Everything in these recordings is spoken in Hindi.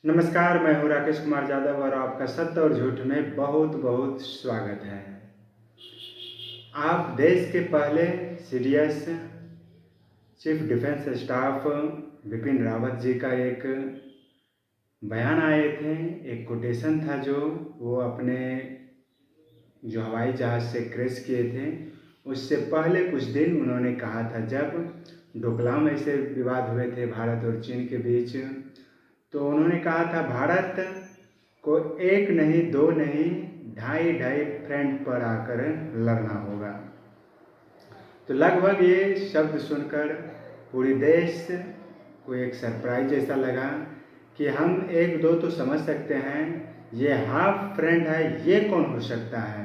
नमस्कार, मैं हूँ राकेश कुमार यादव और आपका सत्य और झूठ में बहुत बहुत स्वागत है। आप देश के पहले CDS chief defence staff Bipin Rawat ji का एक बयान आए थे, एक कोटेशन था जो वो अपने जो हवाई जहाज़ से क्रैश किए थे उससे पहले कुछ दिन उन्होंने कहा था, जब डोकलाम ऐसे विवाद हुए थे भारत और चीन के बीच, तो उन्होंने कहा था भारत को एक नहीं दो नहीं ढाई ढाई फ्रंट पर आकर लड़ना होगा। तो लगभग ये शब्द सुनकर पूरी देश को एक सरप्राइज जैसा लगा कि हम एक दो तो समझ सकते हैं, ये हाफ फ्रंट है, ये कौन हो सकता है।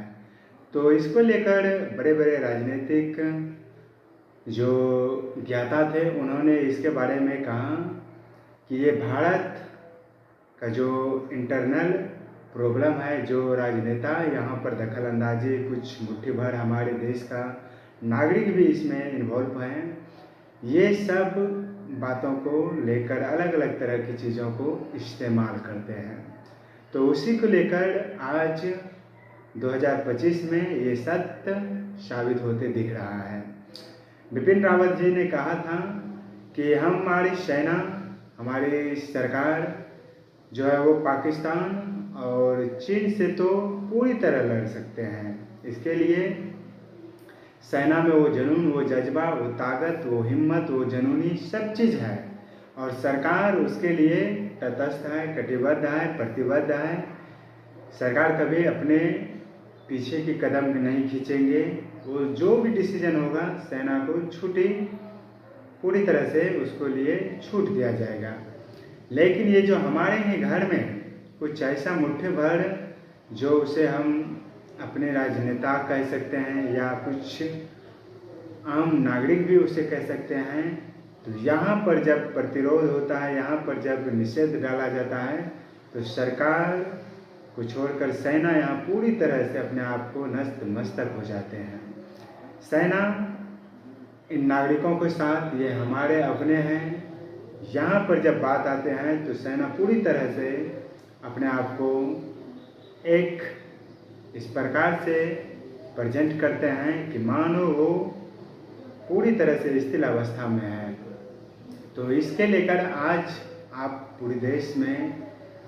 तो इसको लेकर बड़े बड़े राजनीतिक जो ज्ञाता थे उन्होंने इसके बारे में कहा कि ये भारत का जो इंटरनल प्रॉब्लम है, जो राजनेता यहाँ पर दखल अंदाजी, कुछ मुट्ठी भर हमारे देश का नागरिक भी इसमें इन्वॉल्व हैं, ये सब बातों को लेकर अलग अलग तरह की चीज़ों को इस्तेमाल करते हैं। तो उसी को लेकर आज 2025 में ये सत्य साबित होते दिख रहा है। बिपिन रावत जी ने कहा था कि हमारी सेना, हमारी सरकार जो है वो पाकिस्तान और चीन से तो पूरी तरह लड़ सकते हैं। इसके लिए सेना में वो जुनून, वो जज्बा, वो ताकत, वो हिम्मत, वो जुनूनी सब चीज़ है और सरकार उसके लिए तटस्थ है, कटिबद्ध है, प्रतिबद्ध है। सरकार कभी अपने पीछे की कदम नहीं खींचेंगे। वो जो भी डिसीजन होगा सेना को छूटी पूरी तरह से उसको लिए छूट दिया जाएगा। लेकिन ये जो हमारे ही घर में कुछ ऐसा मुट्ठी भर जो उसे हम अपने राजनेता कह सकते हैं या कुछ आम नागरिक भी उसे कह सकते हैं, तो यहाँ पर जब प्रतिरोध होता है, यहाँ पर जब निषेध डाला जाता है, तो सरकार को छोड़कर सेना यहाँ पूरी तरह से अपने आप को नस्त मस्तक हो जाते हैं। सेना इन नागरिकों के साथ, ये हमारे अपने हैं, यहाँ पर जब बात आते हैं तो सेना पूरी तरह से अपने आप को एक इस प्रकार से प्रेजेंट करते हैं कि मानो वो पूरी तरह से स्थिर अवस्था में है। तो इसके लेकर आज आप पूरे देश में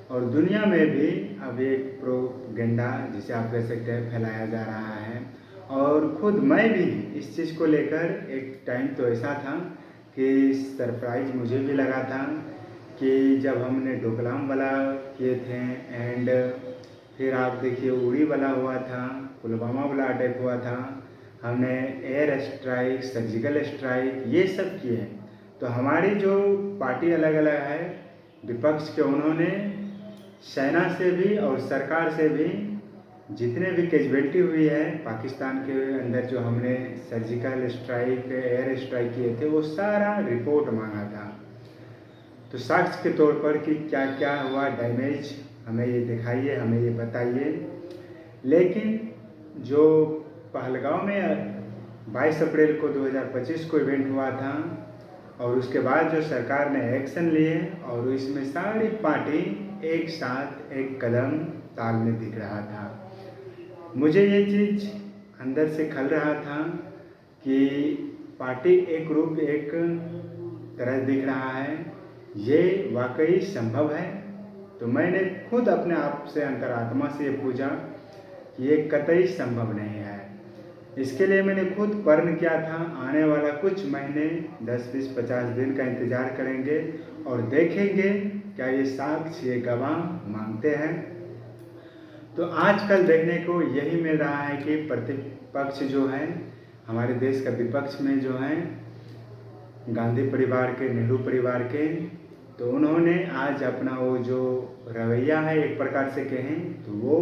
और दुनिया में भी अब एक प्रोपेगेंडा, जिसे आप कह सकते हैं, फैलाया जा रहा है। और खुद मैं भी इस चीज़ को लेकर एक टाइम तो ऐसा था कि सरप्राइज मुझे भी लगा था कि जब हमने डोकलाम वाला किए थे एंड फिर आप देखिए उड़ी वाला हुआ था, पुलवामा वाला अटैक हुआ था, हमने एयर स्ट्राइक, सर्जिकल स्ट्राइक, ये सब किए। तो हमारी जो पार्टी अलग अलग है विपक्ष के, उन्होंने सेना से भी और सरकार से भी जितने भी कैजुअल्टी हुई है पाकिस्तान के अंदर, जो हमने सर्जिकल स्ट्राइक, एयर स्ट्राइक किए थे, वो सारा रिपोर्ट मांगा था। तो साक्ष्य के तौर पर कि क्या क्या हुआ डैमेज, हमें ये दिखाइए, हमें ये बताइए। लेकिन जो पहलगांव में 22 अप्रैल को 2025 को इवेंट हुआ था और उसके बाद जो सरकार ने एक्शन लिए और इसमें सारी पार्टी एक साथ एक कदम ताल में दिख रहा था। मुझे ये चीज़ अंदर से खल रहा था कि पार्टी एक रूप, एक तरह दिख रहा है, ये वाकई संभव है। तो मैंने खुद अपने आप से, अंतरात्मा से ये पूछा कि ये कतई संभव नहीं है। इसके लिए मैंने खुद प्रण किया था, आने वाला कुछ महीने 10, 20, 50 दिन का इंतज़ार करेंगे और देखेंगे क्या ये साक्ष्य, ये गवाह मांगते हैं। तो आजकल देखने को यही मिल रहा है कि प्रतिपक्ष जो है, हमारे देश का विपक्ष में जो है गांधी परिवार के, नेहरू परिवार के, तो उन्होंने आज अपना वो जो रवैया है एक प्रकार से कहें तो वो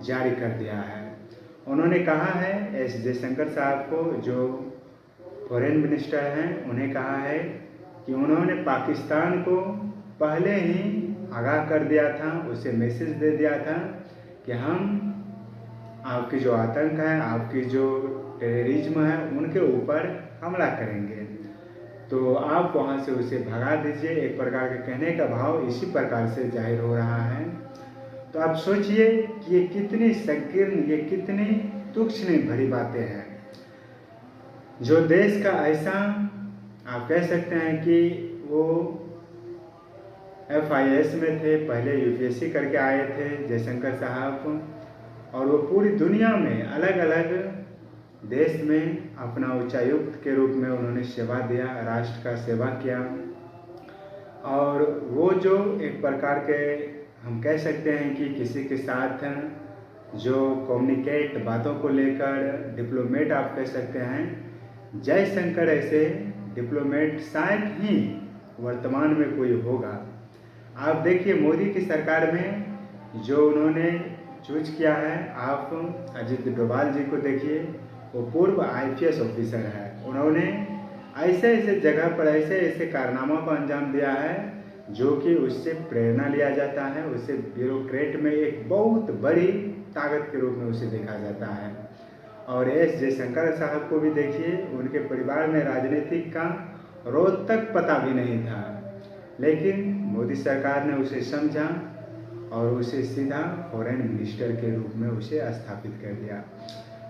जारी कर दिया है। उन्होंने कहा है, एस जयशंकर साहब को जो फॉरेन मिनिस्टर हैं, उन्हें कहा है कि उन्होंने पाकिस्तान को पहले ही आगाह कर दिया था, उसे मैसेज दे दिया था कि हम आपकी जो आतंक है, आपकी जो टेररिज्म है, उनके ऊपर हमला करेंगे। तो आप वहाँ से उसे भगा दीजिए। एक प्रकार के कहने का भाव इसी प्रकार से जाहिर हो रहा है। तो आप सोचिए कि ये कितनी संकीर्ण, ये कितनी तुच्छ भरी बातें हैं। जो देश का ऐसा आप कह सकते हैं कि वो FIS में थे, पहले UPSC करके आए थे जयशंकर साहब, और वो पूरी दुनिया में अलग अलग देश में अपना उच्चायुक्त के रूप में उन्होंने सेवा दिया, राष्ट्र का सेवा किया। और वो जो एक प्रकार के हम कह सकते हैं कि किसी के साथ जो कम्युनिकेट बातों को लेकर डिप्लोमेट आप कह सकते हैं, जयशंकर ऐसे डिप्लोमेट शायद ही वर्तमान में कोई होगा। आप देखिए मोदी की सरकार में जो उन्होंने चूज किया है, आप अजित डोभाल जी को देखिए, वो पूर्व IPS ऑफिसर है। उन्होंने ऐसे ऐसे जगह पर ऐसे ऐसे कारनामों को अंजाम दिया है जो कि उससे प्रेरणा लिया जाता है, उससे ब्यूरोक्रेट में एक बहुत बड़ी ताकत के रूप में उसे देखा जाता है। और S जयशंकर साहब को भी देखिए, उनके परिवार में राजनीतिक का रोज तक पता भी नहीं था, लेकिन मोदी सरकार ने उसे समझा और उसे सीधा फॉरेन मिनिस्टर के रूप में उसे स्थापित कर दिया।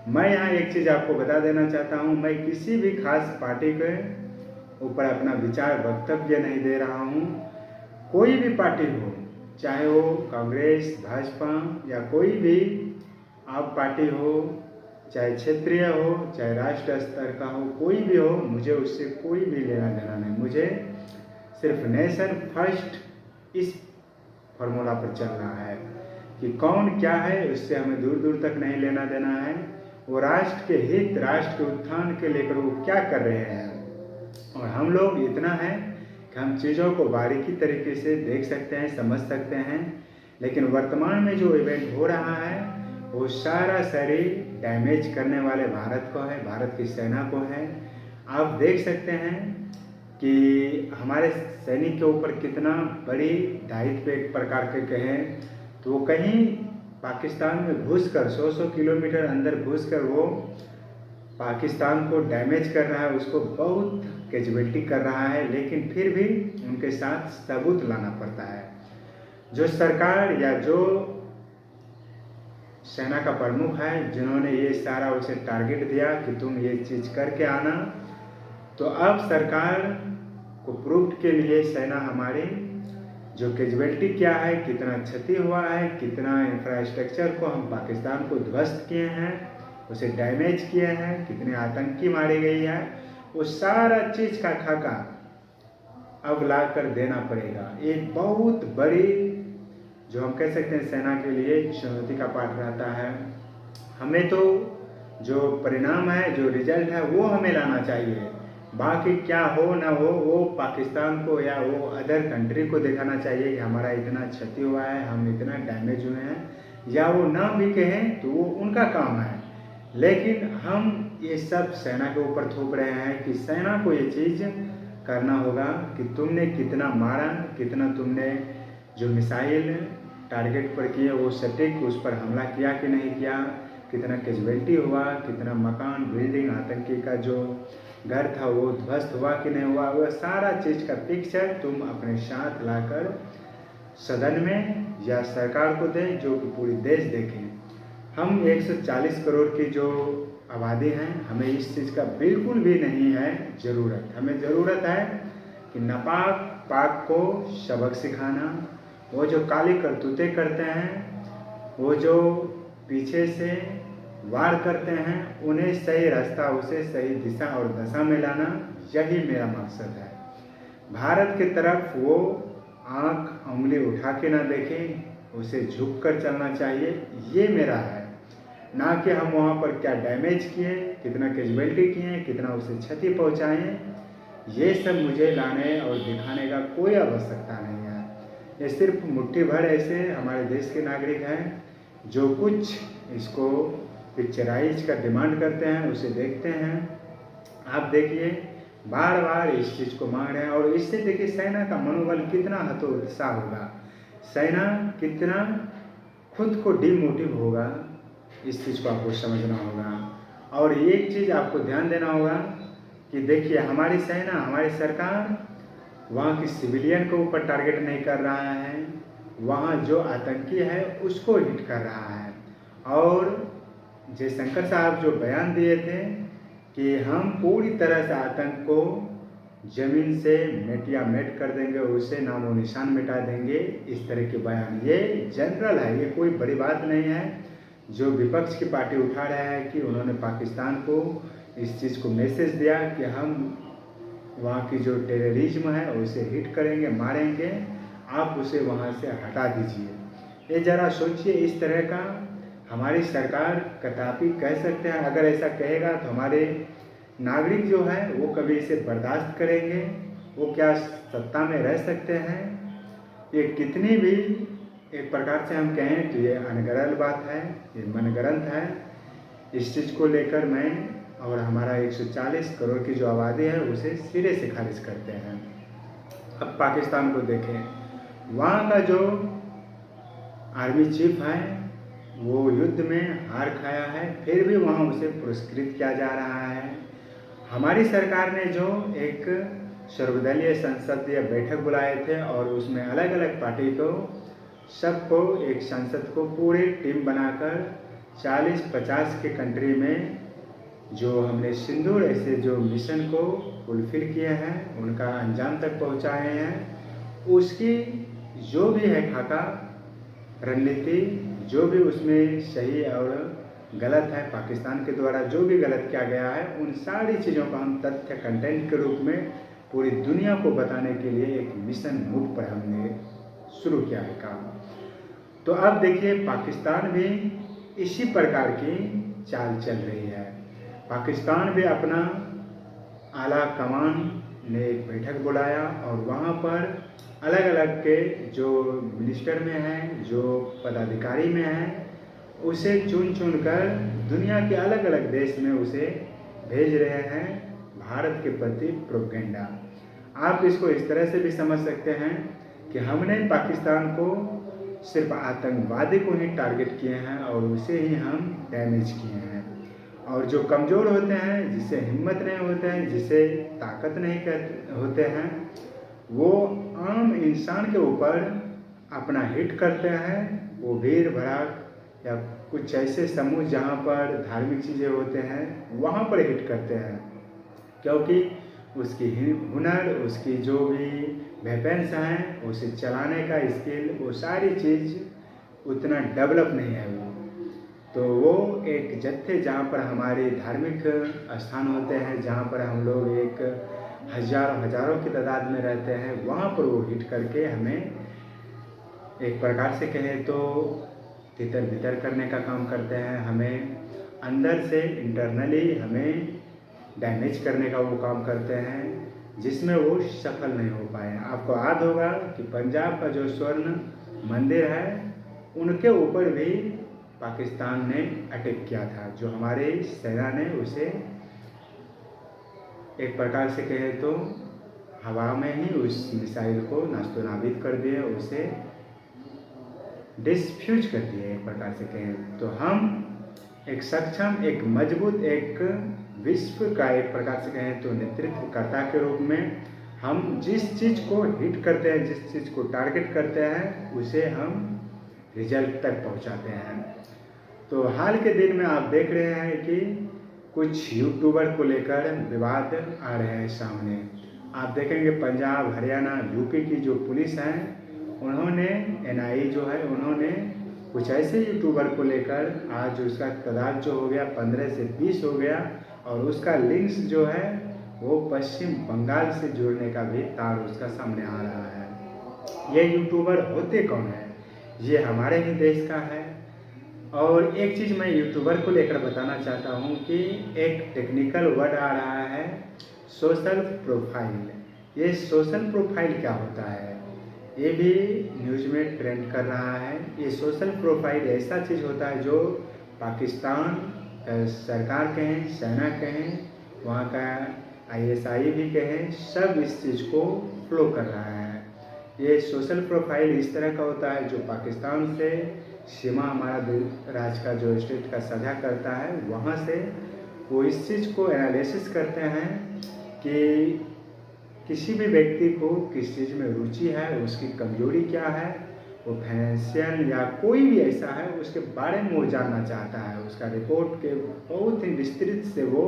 मैं यहाँ एक चीज़ आपको बता देना चाहता हूँ, मैं किसी भी खास पार्टी के ऊपर अपना विचार वक्तव्य नहीं दे रहा हूँ। कोई भी पार्टी हो, चाहे वो कांग्रेस, भाजपा या कोई भी आप पार्टी हो, चाहे क्षेत्रीय हो, चाहे राष्ट्र स्तर का हो, कोई भी हो, मुझे उससे कोई भी लेना देना नहीं। मुझे सिर्फ नेशन फर्स्ट इस फॉर्मूला पर चलना है कि कौन क्या है, उससे हमें दूर दूर तक नहीं लेना देना है। वो राष्ट्र के हित, राष्ट्र के उत्थान के लेकर वो क्या कर रहे हैं, और हम लोग इतना है कि हम चीज़ों को बारीकी तरीके से देख सकते हैं, समझ सकते हैं। लेकिन वर्तमान में जो इवेंट हो रहा है वो सारा शरीर डैमेज करने वाले भारत को है, भारत की सेना को है। आप देख सकते हैं कि हमारे सैनिक के ऊपर कितना बड़ी दायित्व एक प्रकार के कहें तो वो कहीं पाकिस्तान में घुसकर 100 किलोमीटर अंदर घुसकर वो पाकिस्तान को डैमेज कर रहा है, उसको बहुत कैजुअलिटी कर रहा है, लेकिन फिर भी उनके साथ सबूत लाना पड़ता है। जो सरकार या जो सेना का प्रमुख है, जिन्होंने ये सारा उसे टारगेट दिया कि तुम ये चीज़ करके आना, तो अब सरकार को प्रूफ के लिए सेना हमारी जो कैजुअलिटी क्या है, कितना क्षति हुआ है, कितना इंफ्रास्ट्रक्चर को हम पाकिस्तान को ध्वस्त किए हैं, उसे डैमेज किए हैं, कितने आतंकी मारे गई है, वो सारा चीज़ का खाका अब ला कर देना पड़ेगा। एक बहुत बड़ी जो हम कह सकते हैं सेना के लिए चुनौती का पाठ रहता है। हमें तो जो परिणाम है, जो रिजल्ट है, वो हमें लाना चाहिए। बाकी क्या हो ना हो वो पाकिस्तान को या वो अदर कंट्री को दिखाना चाहिए कि हमारा इतना क्षति हुआ है, हम इतना डैमेज हुए हैं, या वो ना भी कहें तो वो उनका काम है। लेकिन हम ये सब सेना के ऊपर थोप रहे हैं कि सेना को ये चीज़ करना होगा कि तुमने कितना मारा, कितना तुमने जो मिसाइल टारगेट पर किए वो सटीक उस पर हमला किया कि नहीं किया, कितना कैजुअलिटी हुआ, कितना मकान, बिल्डिंग, आतंकी का जो घर था वो ध्वस्त हुआ कि नहीं हुआ, वह सारा चीज़ का पिक्चर तुम अपने साथ लाकर सदन में या सरकार को दें, जो कि पूरी देश देखें। हम 140 करोड़ की जो आबादी है, हमें इस चीज़ का बिल्कुल भी नहीं है ज़रूरत। हमें ज़रूरत है कि नापाक पाक को सबक सिखाना। वो जो काली करतूतें करते हैं, वो जो पीछे से वार करते हैं, उन्हें सही रास्ता, उसे सही दिशा और दशा में लाना, यही मेरा मकसद है। भारत की तरफ वो आँख उंगली उठा के ना देखें, उसे झुक कर चलना चाहिए, ये मेरा है। ना कि हम वहाँ पर क्या डैमेज किए, कितना कैजुअलिटी किए, कितना उसे क्षति पहुँचाएँ, ये सब मुझे लाने और दिखाने का कोई आवश्यकता नहीं है। ये सिर्फ मुट्ठी भर ऐसे हमारे देश के नागरिक हैं जो कुछ इसको पिक्चराइज का डिमांड करते हैं, उसे देखते हैं। आप देखिए बार बार इस चीज़ को मांग रहे हैं, और इससे देखिए सेना का मनोबल कितना हतोत्साह होगा, सेना कितना खुद को डिमोटिव होगा, इस चीज़ को आपको समझना होगा। और एक चीज़ आपको ध्यान देना होगा कि देखिए हमारी सेना, हमारी सरकार वहाँ की सिविलियन को ऊपर टारगेट नहीं कर रहा है, वहाँ जो आतंकी है उसको हिट कर रहा है। और जयशंकर साहब जो बयान दिए थे कि हम पूरी तरह से आतंक को ज़मीन से मेटिया मेट कर देंगे, उसे नामो निशान मिटा देंगे, इस तरह के बयान, ये जनरल है, ये कोई बड़ी बात नहीं है। जो विपक्ष की पार्टी उठा रहा है कि उन्होंने पाकिस्तान को इस चीज़ को मैसेज दिया कि हम वहाँ की जो टेररिज्म है उसे हिट करेंगे, मारेंगे, आप उसे वहाँ से हटा दीजिए। ये ज़रा सोचिए, इस तरह का हमारी सरकार कदापि कह सकते हैं। अगर ऐसा कहेगा तो हमारे नागरिक जो है वो कभी इसे बर्दाश्त करेंगे? वो क्या सत्ता में रह सकते हैं? ये कितनी भी एक प्रकार से हम कहें तो ये अनगढ़ बात है, ये मनगढ़ंत है। इस चीज़ को लेकर मैं और हमारा 140 करोड़ की जो आबादी है उसे सिरे से खारिज करते हैं। अब पाकिस्तान को देखें, वहाँ का जो आर्मी चीफ है वो युद्ध में हार खाया है, फिर भी वहाँ उसे पुरस्कृत किया जा रहा है। हमारी सरकार ने जो एक सर्वदलीय संसदीय बैठक बुलाए थे और उसमें अलग अलग पार्टी को सबको एक संसद को पूरी टीम बनाकर 40-50 के कंट्री में जो हमने सिंदूर ऐसे जो मिशन को फुलफिल किए हैं, उनका अंजाम तक पहुंचाए हैं, उसकी जो भी है खाका रणनीति, जो भी उसमें सही और गलत है, पाकिस्तान के द्वारा जो भी गलत किया गया है, उन सारी चीज़ों को हम तथ्य कंटेंट के रूप में पूरी दुनिया को बताने के लिए एक मिशन मूड पर हमने शुरू किया है काम। तो अब देखिए पाकिस्तान भी इसी प्रकार की चाल चल रही है। पाकिस्तान भी अपना आला कमान ने एक बैठक बुलाया और वहाँ पर अलग अलग के जो मिनिस्टर में हैं, जो पदाधिकारी में हैं, उसे चुन चुन कर दुनिया के अलग अलग देश में उसे भेज रहे हैं भारत के प्रति प्रोपेगेंडा। आप इसको इस तरह से भी समझ सकते हैं कि हमने पाकिस्तान को सिर्फ आतंकवादी को ही टारगेट किए हैं और उसे ही हम डैमेज किए हैं। और जो कमज़ोर होते हैं, जिसे हिम्मत नहीं होते हैं, जिसे ताकत नहीं होते हैं, वो आम इंसान के ऊपर अपना हिट करते हैं। वो भीड़ भड़ाक या कुछ ऐसे समूह जहाँ पर धार्मिक चीज़ें होते हैं वहाँ पर हिट करते हैं, क्योंकि उसकी हुनर, उसकी जो भी वेपन्स हैं, उसे चलाने का स्किल, वो सारी चीज़ उतना डेवलप नहीं है वो। तो वो एक जत्थे जहाँ पर हमारे धार्मिक स्थान होते हैं, जहाँ पर हम लोग एक हज़ारों की तादाद में रहते हैं, वहाँ पर वो हिट करके हमें एक प्रकार से कहें तो तितर बितर करने का काम करते हैं। हमें अंदर से इंटरनली हमें डैमेज करने का वो काम करते हैं, जिसमें वो सफल नहीं हो पाए। आपको याद होगा कि पंजाब का जो स्वर्ण मंदिर है, उनके ऊपर भी पाकिस्तान ने अटैक किया था, जो हमारे सेना ने उसे एक प्रकार से कहे तो हवा में ही उस मिसाइल को नास्तो नाबीद कर दिए, उसे डिसफ्यूज कर दिए एक प्रकार से कहें तो। हम एक सक्षम, एक मजबूत, एक विश्व का एक प्रकार से कहें तो नेतृत्वकर्ता के रूप में हम जिस चीज़ को हिट करते हैं, जिस चीज़ को टारगेट करते हैं, उसे हम रिजल्ट तक पहुंचाते हैं। तो हाल के दिन में आप देख रहे हैं कि कुछ यूट्यूबर को लेकर विवाद आ रहे हैं सामने। आप देखेंगे पंजाब, हरियाणा, यूपी की जो पुलिस है, उन्होंने NIA जो है, उन्होंने कुछ ऐसे यूट्यूबर को लेकर आज उसका तादाद जो हो गया 15 से 20 हो गया, और उसका लिंक्स जो है वो पश्चिम बंगाल से जुड़ने का भी तार उसका सामने आ रहा है। ये यूट्यूबर होते कौन है? ये हमारे ही देश का है। और एक चीज़ मैं यूट्यूबर को लेकर बताना चाहता हूँ कि एक टेक्निकल वर्ड आ रहा है, सोशल प्रोफाइल। ये सोशल प्रोफाइल क्या होता है? ये भी न्यूज़ में ट्रेंड कर रहा है। ये सोशल प्रोफाइल ऐसा चीज़ होता है जो पाकिस्तान सरकार कहें, सेना कहें, वहाँ का ISI भी कहें, सब इस चीज़ को फ्लो कर रहा है। ये सोशल प्रोफाइल इस तरह का होता है जो पाकिस्तान से सीमा हमारा राज्य का जो स्टेट का साझा करता है, वहाँ से वो इस चीज़ को एनालिसिस करते हैं कि किसी भी व्यक्ति को किस चीज़ में रुचि है, उसकी कमजोरी क्या है, वो फाइनेंशियल या कोई भी ऐसा है उसके बारे में वो जानना चाहता है, उसका रिपोर्ट के बहुत ही विस्तृत से वो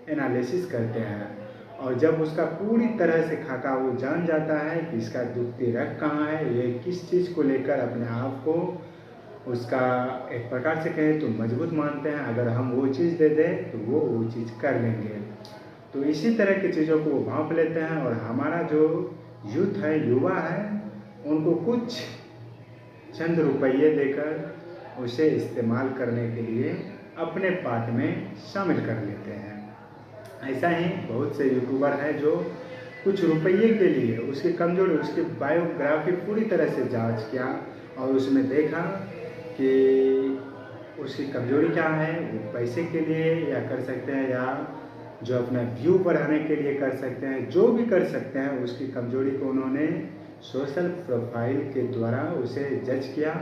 एनालिसिस करते हैं। और जब उसका पूरी तरह से खाका वो जान जाता है कि इसका दुखती रग कहाँ है, ये किस चीज़ को लेकर अपने आप को उसका एक प्रकार से कहें तो मजबूत मानते हैं, अगर हम वो चीज़ दे दें तो वो चीज़ कर लेंगे। तो इसी तरह की चीज़ों को वो भांप लेते हैं। और हमारा जो यूथ है, युवा है, उनको कुछ चंद रुपये देकर उसे इस्तेमाल करने के लिए अपने पार्ट में शामिल कर लेते हैं। ऐसा ही बहुत से यूट्यूबर हैं जो कुछ रुपये के लिए उसकी कमजोरी, उसकी बायोग्राफी पूरी तरह से जांच किया और उसमें देखा कि उसकी कमजोरी क्या है, वो पैसे के लिए या कर सकते हैं या जो अपना व्यू बढ़ाने के लिए कर सकते हैं, जो भी कर सकते हैं, उसकी कमजोरी को उन्होंने सोशल प्रोफाइल के द्वारा उसे जज किया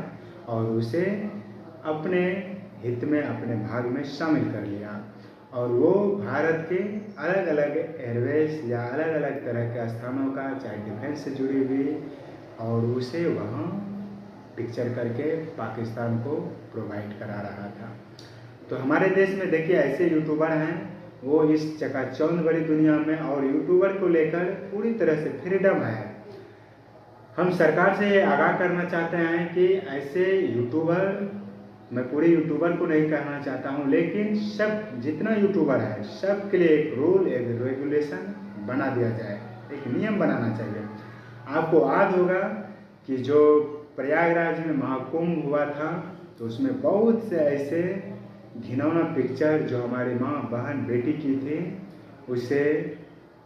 और उसे अपने हित में, अपने भाग में शामिल कर लिया। और वो भारत के अलग अलग एयरवेज या अलग अलग तरह के स्थानों का, चाहे डिफेंस से जुड़ी हुई, और उसे वहाँ पिक्चर करके पाकिस्तान को प्रोवाइड करा रहा था। तो हमारे देश में देखिए ऐसे यूट्यूबर हैं, वो इस चकाचौंध भरी दुनिया में और यूट्यूबर को लेकर पूरी तरह से फ्रीडम है। हम सरकार से ये आगाह करना चाहते हैं कि ऐसे यूट्यूबर, मैं पूरे यूट्यूबर को नहीं कहना चाहता हूँ, लेकिन सब जितना यूट्यूबर है सब के लिए एक रूल, एक रेगुलेशन बना दिया जाए, एक नियम बनाना चाहिए। आपको याद होगा कि जो प्रयागराज में महाकुंभ हुआ था, तो उसमें बहुत से ऐसे घिनौना पिक्चर जो हमारी माँ, बहन, बेटी की थी, उसे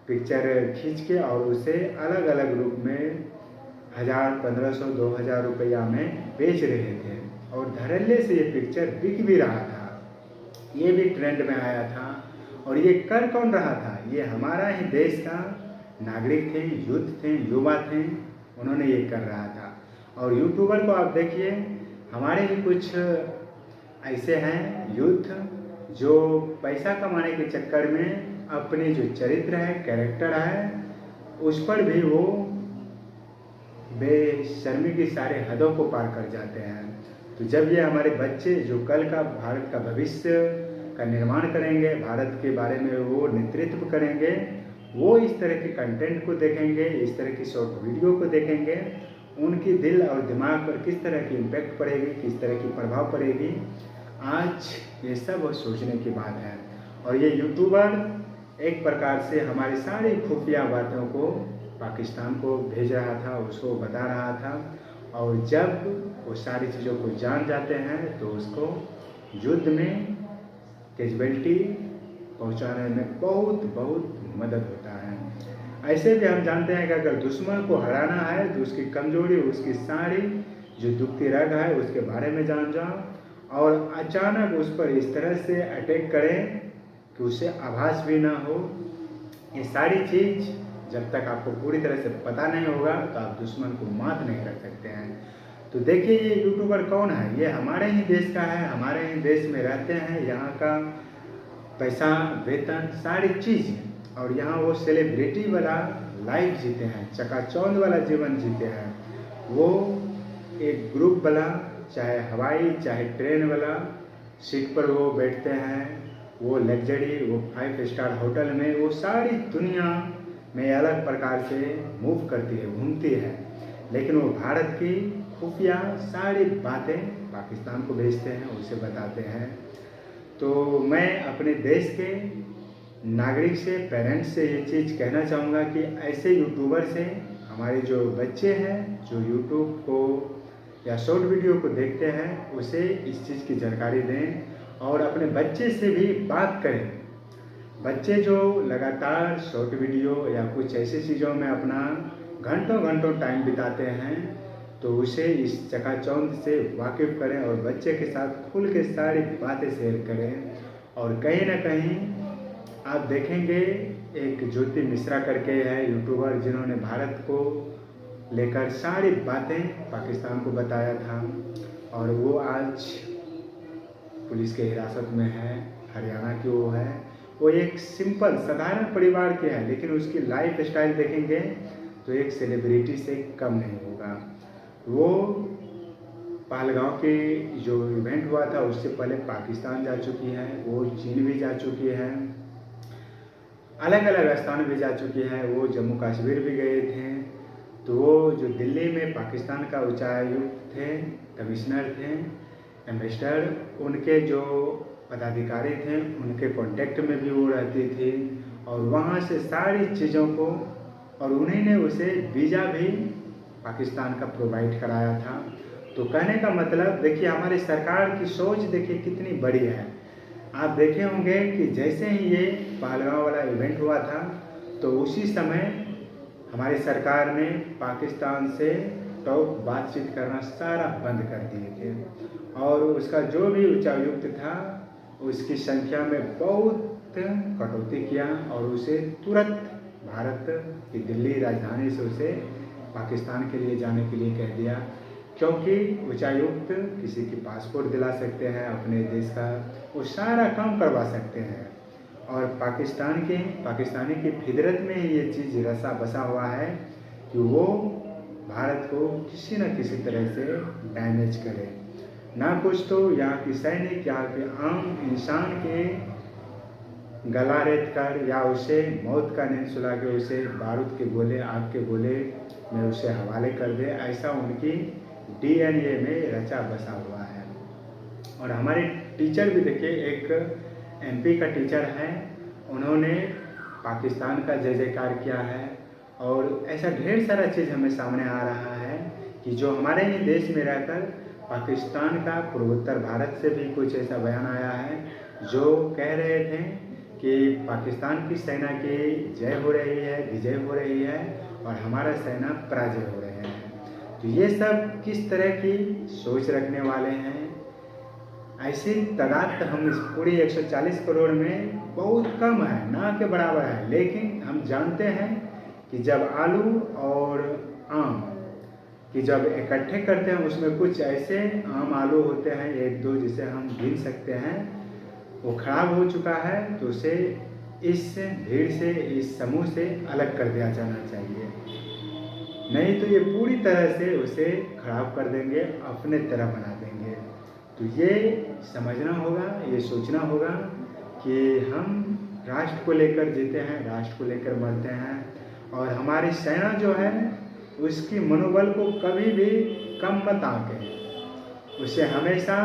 पिक्चर खींच के और उसे अलग अलग रूप में 1000, 1500, 2000 रुपया में बेच रहे थे और धड़ल्ले से ये पिक्चर बिक भी रहा था, ये भी ट्रेंड में आया था। और ये कर कौन रहा था? ये हमारा ही देश का नागरिक थे, यूथ थे, युवा थे, उन्होंने ये कर रहा था। और यूट्यूबर को आप देखिए, हमारे ही कुछ ऐसे हैं यूथ जो पैसा कमाने के चक्कर में अपने जो चरित्र है, कैरेक्टर है, उस पर भी वो बेशर्मी की सारे हदों को पार कर जाते हैं। तो जब ये हमारे बच्चे जो कल का भारत का भविष्य का निर्माण करेंगे, भारत के बारे में वो नेतृत्व करेंगे, वो इस तरह के कंटेंट को देखेंगे, इस तरह की शॉर्ट वीडियो को देखेंगे, उनकी दिल और दिमाग पर किस तरह की इम्पैक्ट पड़ेगी, किस तरह की प्रभाव पड़ेगी, आज ये सब सोचने की बात है। और ये यूट्यूबर एक प्रकार से हमारी सारी खुफिया बातों को पाकिस्तान को भेज रहा था, उसको बता रहा था। और जब वो सारी चीज़ों को जान जाते हैं तो उसको युद्ध में कैजुअलिटी पहुंचाने में बहुत बहुत मदद होता है। ऐसे भी हम जानते हैं कि अगर दुश्मन को हराना है तो उसकी कमजोरी, उसकी सारी जो दुखती रग है उसके बारे में जान जाओ और अचानक उस पर इस तरह से अटैक करें कि उसे आभास भी ना हो। ये सारी चीज़ जब तक आपको पूरी तरह से पता नहीं होगा तो आप दुश्मन को मात नहीं कर सकते हैं। तो देखिए ये यूट्यूबर कौन है? ये हमारे ही देश का है, हमारे ही देश में रहते हैं, यहाँ का पैसा, वेतन, सारी चीज़, और यहाँ वो सेलिब्रिटी वाला लाइफ जीते हैं, चकाचौंध वाला जीवन जीते हैं। वो एक ग्रुप वाला, चाहे हवाई चाहे ट्रेन वाला सीट पर वो बैठते हैं, वो लग्जरी, वो 5 स्टार होटल में, वो सारी दुनिया में अलग प्रकार से मूव करती है, घूमती है, लेकिन वो भारत की खुफिया सारी बातें पाकिस्तान को भेजते हैं, उसे बताते हैं। तो मैं अपने देश के नागरिक से, पेरेंट्स से ये चीज़ कहना चाहूँगा कि ऐसे यूट्यूबर से हमारे जो बच्चे हैं जो यूट्यूब को या शॉर्ट वीडियो को देखते हैं, उसे इस चीज़ की जानकारी दें और अपने बच्चे से भी बात करें। बच्चे जो लगातार शॉर्ट वीडियो या कुछ ऐसी चीज़ों में अपना घंटों घंटों टाइम बिताते हैं, तो उसे इस चकाचौंध से वाकिफ़ करें और बच्चे के साथ खुल के सारी बातें शेयर करें। और कहीं ना कहीं आप देखेंगे, एक ज्योति मिश्रा करके है यूट्यूबर, जिन्होंने भारत को लेकर सारी बातें पाकिस्तान को बताया था, और वो आज पुलिस के हिरासत में है, हरियाणा की वो है। वो एक सिंपल साधारण परिवार के हैं, लेकिन उसकी लाइफ स्टाइल देखेंगे तो एक सेलिब्रिटी से कम नहीं होगा। वो पहलगांव के जो इवेंट हुआ था उससे पहले पाकिस्तान जा चुकी हैं, वो चीन भी जा चुकी हैं, अलग अलग स्थान भी जा चुकी हैं, वो जम्मू कश्मीर भी गए थे। तो वो जो दिल्ली में पाकिस्तान का उच्चायुक्त थे, कमिश्नर थे, एम्बेसडर, उनके जो पदाधिकारी थे उनके कांटेक्ट में भी वो रहती थी और वहाँ से सारी चीज़ों को, और उन्हीं ने उसे वीज़ा भी पाकिस्तान का प्रोवाइड कराया था। तो कहने का मतलब देखिए हमारी सरकार की सोच देखिए कितनी बड़ी है। आप देखे होंगे कि जैसे ही ये पहलगांव वाला इवेंट हुआ था तो उसी समय हमारी सरकार ने पाकिस्तान से बातचीत करना सारा बंद कर दिए थे और उसका जो भी उच्चायुक्त था उसकी संख्या में बहुत कटौती किया और उसे तुरंत भारत की दिल्ली राजधानी से उसे पाकिस्तान के लिए जाने के लिए कह दिया, क्योंकि उच्चायुक्त किसी की पासपोर्ट दिला सकते हैं अपने देश का, वो सारा काम करवा सकते हैं। और पाकिस्तानी की फितरत में ही ये चीज़ रसा बसा हुआ है कि वो भारत को किसी न किसी तरह से डैमेज करे, ना कुछ तो यहाँ की सैनिक, यहाँ के आम इंसान के गला रेत कर या उसे मौत का नींद सुला के उसे बारूद के गोले, आग के गोले में उसे हवाले कर दे, ऐसा उनकी DNA में रचा बसा हुआ है। और हमारे टीचर भी देखिए, एक MP का टीचर है, उन्होंने पाकिस्तान का जय जयकार किया है और ऐसा ढेर सारा चीज़ हमें सामने आ रहा है कि जो हमारे ही देश में रहकर पाकिस्तान का पूर्वोत्तर भारत से भी कुछ ऐसा बयान आया है जो कह रहे थे कि पाकिस्तान की सेना की जय हो रही है, विजय हो रही है और हमारा सेना पराजय हो रहे हैं। तो ये सब किस तरह की सोच रखने वाले हैं, ऐसी तादाद तो हम इस पूरी 140 करोड़ में बहुत कम है, ना के बराबर है। लेकिन हम जानते हैं कि जब आलू और आम कि जब इकट्ठे करते हैं उसमें कुछ ऐसे आम आलू होते हैं, एक दो जिसे हम गिन सकते हैं, वो खराब हो चुका है तो उसे इस भीड़ से, इस समूह से अलग कर दिया जाना चाहिए, नहीं तो ये पूरी तरह से उसे खराब कर देंगे, अपने तरह बना देंगे। तो ये समझना होगा, ये सोचना होगा कि हम राष्ट्र को लेकर जीते हैं, राष्ट्र को लेकर मरते हैं और हमारी सेना जो है उसकी मनोबल को कभी भी कम मत आंकें, उसे हमेशा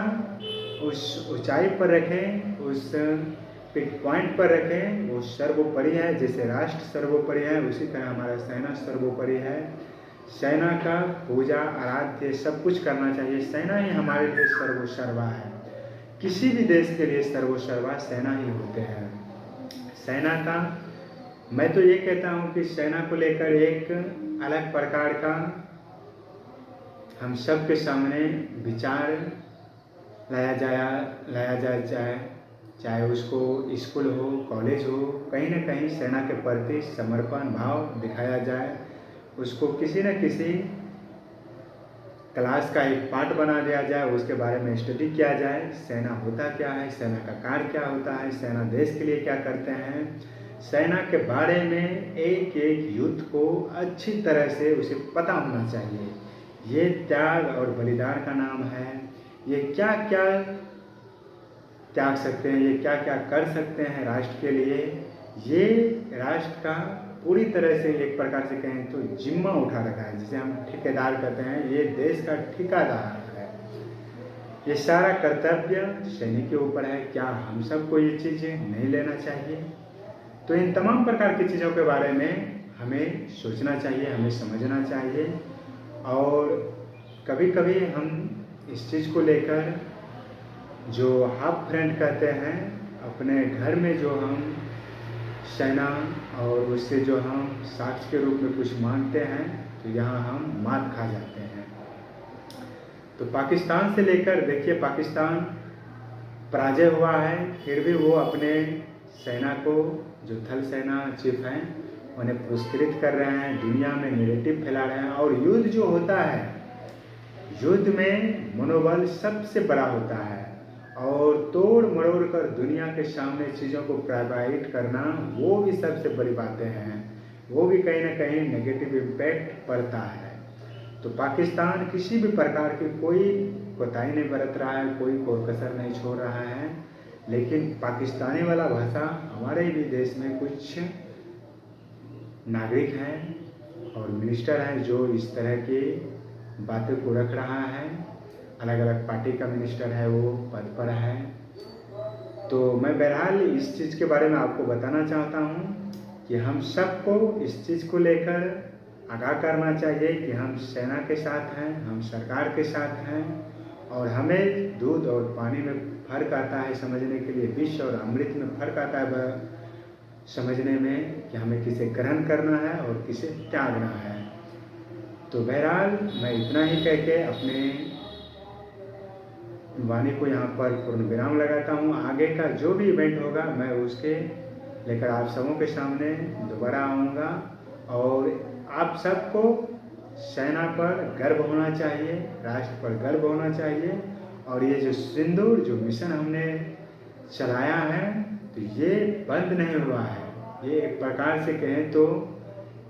उस ऊंचाई पर रखें, उस पिक पॉइंट पर रखें। वो सर्वोपरि है, जैसे राष्ट्र सर्वोपरि है उसी तरह हमारा सेना सर्वोपरि है। सेना का पूजा आराध्य सब कुछ करना चाहिए। सेना ही हमारे लिए सर्वोसर्वा है, किसी भी देश के लिए सर्वोसर्वा सेना ही होते हैं। सेना का मैं तो ये कहता हूँ कि सेना को लेकर एक अलग प्रकार का हम सब के सामने विचार लाया जाए, चाहे उसको स्कूल हो, कॉलेज हो, कहीं ना कहीं सेना के प्रति समर्पण भाव दिखाया जाए, उसको किसी न किसी क्लास का एक पार्ट बना दिया जाए, उसके बारे में स्टडी किया जाए। सेना होता क्या है, सेना का कार्य क्या होता है, सेना देश के लिए क्या करते हैं, सेना के बारे में एक एक युद्ध को अच्छी तरह से उसे पता होना चाहिए। ये त्याग और बलिदान का नाम है, ये क्या क्या त्याग सकते हैं, ये क्या क्या कर सकते हैं राष्ट्र के लिए। ये राष्ट्र का पूरी तरह से एक प्रकार से कहें तो जिम्मा उठा रखा है, जिसे हम ठेकेदार कहते हैं, ये देश का ठेकेदार है। ये सारा कर्तव्य सैनिक के ऊपर है। क्या हम सबको ये चीज़ें नहीं लेना चाहिए? तो इन तमाम प्रकार की चीज़ों के बारे में हमें सोचना चाहिए, हमें समझना चाहिए। और कभी कभी हम इस चीज़ को लेकर जो हाफ फ्रेंड कहते हैं, अपने घर में जो हम सेना और उससे जो हम साक्ष्य के रूप में कुछ मांगते हैं तो यहाँ हम मात खा जाते हैं। तो पाकिस्तान से लेकर देखिए, पाकिस्तान पराजय हुआ है, फिर भी वो अपने सेना को, जो थल सेना चीफ हैं, उन्हें पुरस्कृत कर रहे हैं, दुनिया में नैरेटिव फैला रहे हैं। और युद्ध जो होता है, युद्ध में मनोबल सबसे बड़ा होता है और तोड़ मरोड़ कर दुनिया के सामने चीज़ों को प्रोवाइड करना, वो भी सबसे बड़ी बातें हैं, वो भी कहीं ना कहीं नेगेटिव इम्पैक्ट पड़ता है। तो पाकिस्तान किसी भी प्रकार की कोई कोताही नहीं बरत रहा है, कोई कसर नहीं छोड़ रहा है, लेकिन पाकिस्तानी वाला भाषा हमारे भी देश में कुछ नागरिक हैं और मिनिस्टर हैं जो इस तरह की बातों को रख रहा है। अलग अलग पार्टी का मिनिस्टर है, वो पद पर है। तो मैं बहरहाल इस चीज़ के बारे में आपको बताना चाहता हूँ कि हम सबको इस चीज़ को लेकर आगाह करना चाहिए कि हम सेना के साथ हैं, हम सरकार के साथ हैं, और हमें दूध और पानी में फ़र्क आता है समझने के लिए, विष और अमृत में फ़र्क आता है समझने में कि हमें किसे ग्रहण करना है और किसे त्यागना है। तो बहरहाल मैं इतना ही कह के अपने वाणी को यहाँ पर पूर्ण विराम लगाता हूँ। आगे का जो भी इवेंट होगा मैं उसके लेकर आप सबों के सामने दोबारा आऊँगा, और आप सबको सेना पर गर्व होना चाहिए, राष्ट्र पर गर्व होना चाहिए। और ये जो सिंदूर जो मिशन हमने चलाया है, तो ये बंद नहीं हुआ है, ये एक प्रकार से कहें तो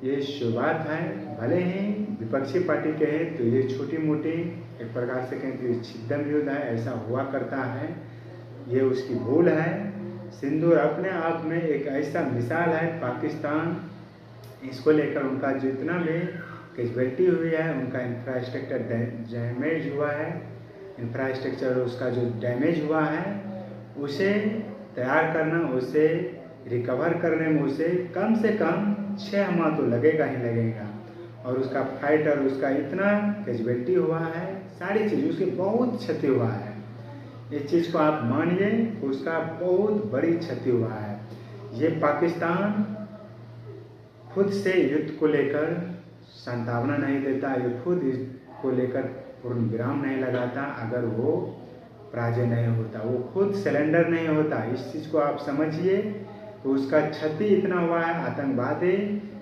ये शुरुआत है। भले ही विपक्षी पार्टी कहें तो ये छोटी मोटी, एक प्रकार से कहें तो ये छिद्दम युद्ध है, ऐसा हुआ करता है, ये उसकी भूल है। सिंदूर अपने आप में एक ऐसा मिसाल है। पाकिस्तान इसको लेकर उनका जितना भी कैजुअलिटी हुई है, उनका इंफ्रास्ट्रक्चर डैमेज हुआ है, इंफ्रास्ट्रक्चर उसका जो डैमेज हुआ है उसे तैयार करना, उसे रिकवर करने में उसे कम से कम 6 माह तो लगेगा ही लगेगा। और उसका फाइट और उसका इतना कैजुअलिटी हुआ है, सारी चीज़ उसकी बहुत क्षति हुआ है। इस चीज़ को आप मानिए, उसका बहुत बड़ी क्षति हुआ है। ये पाकिस्तान खुद से युद्ध को लेकर संभावना नहीं देता, ये खुद इसको लेकर पूर्ण विराम नहीं लगाता अगर वो पराजय नहीं होता, वो खुद सिलेंडर नहीं होता। इस चीज़ को आप समझिए। तो उसका क्षति इतना हुआ है, आतंकवादी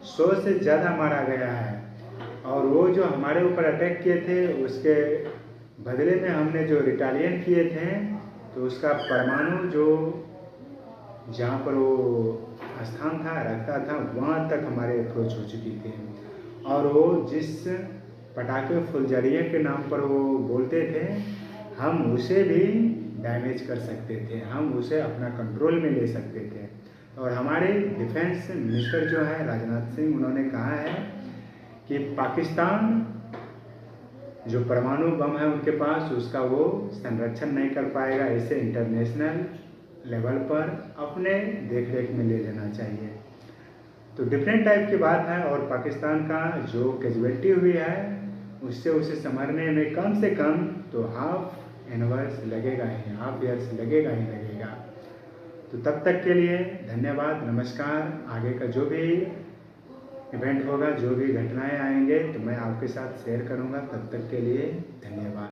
100 से ज़्यादा मारा गया है, और वो जो हमारे ऊपर अटैक किए थे उसके बदले में हमने जो रिटालियन किए थे, तो उसका परमाणु जो जहाँ पर वो स्थान था रखता था, वहाँ तक हमारे अप्रोच हो चुकी थी। और वो जिस पटाखे फुलझड़ियों के नाम पर वो बोलते थे, हम उसे भी डैमेज कर सकते थे, हम उसे अपना कंट्रोल में ले सकते थे। और हमारे डिफेंस मिनिस्टर जो है राजनाथ सिंह, उन्होंने कहा है कि पाकिस्तान जो परमाणु बम है उनके पास, उसका वो संरक्षण नहीं कर पाएगा। इसे इंटरनेशनल लेवल पर अपने देखरेख में ले लेना चाहिए। तो डिफरेंट टाइप की बात है। और पाकिस्तान का जो कैजुअलिटी हुई है उससे उसे संभलने में कम से कम तो हाफ ईयर्स लगेगा ही लगेगा। तो तब तक के लिए धन्यवाद, नमस्कार। आगे का जो भी इवेंट होगा, जो भी घटनाएं आएंगे, तो मैं आपके साथ शेयर करूंगा। तब तक के लिए धन्यवाद।